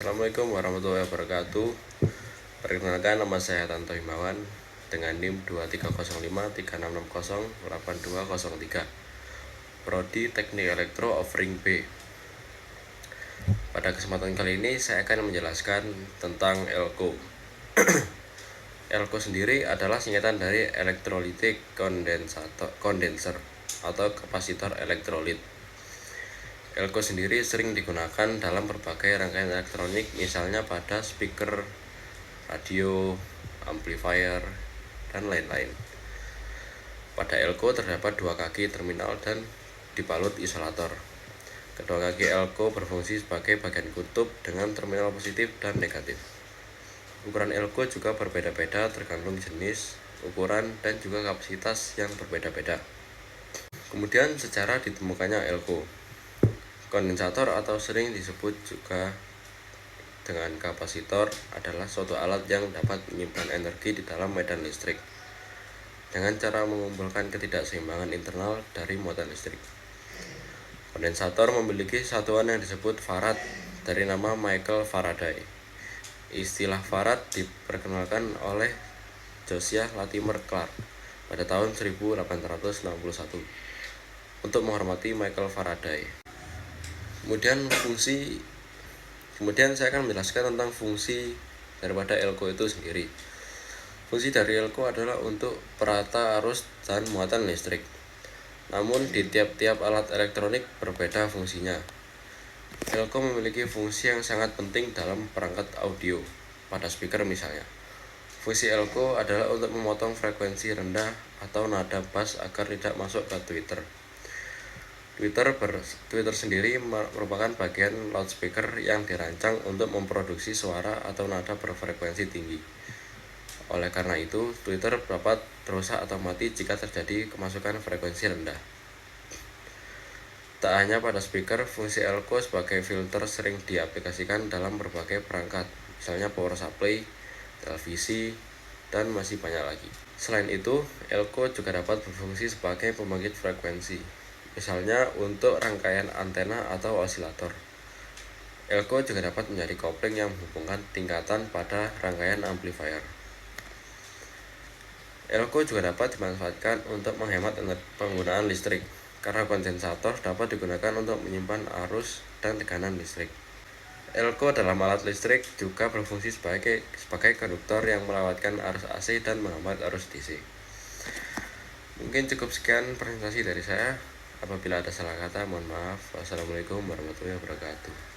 Assalamualaikum warahmatullahi wabarakatuh. Perkenalkan, nama saya Tanto Himawan dengan NIM 230536608203, Prodi Teknik Elektro Offering B. Pada kesempatan kali ini saya akan menjelaskan tentang ELCO. ELCO sendiri adalah singkatan dari Electrolytic Condenser atau kapasitor elektrolit. ELCO sendiri sering digunakan dalam berbagai rangkaian elektronik, misalnya pada speaker, radio, amplifier, dan lain-lain. Pada ELCO terdapat dua kaki terminal dan dibalut isolator. Kedua kaki ELCO berfungsi sebagai bagian kutub dengan terminal positif dan negatif. Ukuran ELCO juga berbeda-beda tergantung jenis, ukuran, dan juga kapasitas yang berbeda-beda. Kemudian sejarah ditemukannya ELCO. Kondensator atau sering disebut juga dengan kapasitor adalah suatu alat yang dapat menyimpan energi di dalam medan listrik dengan cara mengumpulkan ketidakseimbangan internal dari muatan listrik. Kondensator memiliki satuan yang disebut farad dari nama Michael Faraday. Istilah farad diperkenalkan oleh Josiah Latimer Clark pada tahun 1861 untuk menghormati Michael Faraday. Kemudian saya akan menjelaskan tentang fungsi daripada ELCO itu sendiri. Fungsi dari ELCO adalah untuk perata arus dan muatan listrik. Namun di tiap-tiap alat elektronik berbeda fungsinya. ELCO memiliki fungsi yang sangat penting dalam perangkat audio, pada speaker misalnya. Fungsi ELCO adalah untuk memotong frekuensi rendah atau nada bass agar tidak masuk ke tweeter. Tweeter sendiri merupakan bagian loudspeaker yang dirancang untuk memproduksi suara atau nada berfrekuensi tinggi. Oleh karena itu, tweeter dapat rusak atau mati jika terjadi kemasukan frekuensi rendah. Tak hanya pada speaker, fungsi ELCO sebagai filter sering diaplikasikan dalam berbagai perangkat, misalnya power supply, televisi, dan masih banyak lagi. Selain itu, ELCO juga dapat berfungsi sebagai pembangkit frekuensi, misalnya untuk rangkaian antena atau osilator. ELCO juga dapat menjadi kopling yang menghubungkan tingkatan pada rangkaian amplifier. ELCO juga dapat dimanfaatkan untuk menghemat penggunaan listrik, karena kondensator dapat digunakan untuk menyimpan arus dan tekanan listrik. ELCO dalam alat listrik juga berfungsi sebagai konduktor yang melewatkan arus AC dan menghambat arus DC. Mungkin cukup sekian presentasi dari saya. Apabila ada salah kata, mohon maaf. Wassalamualaikum warahmatullahi wabarakatuh.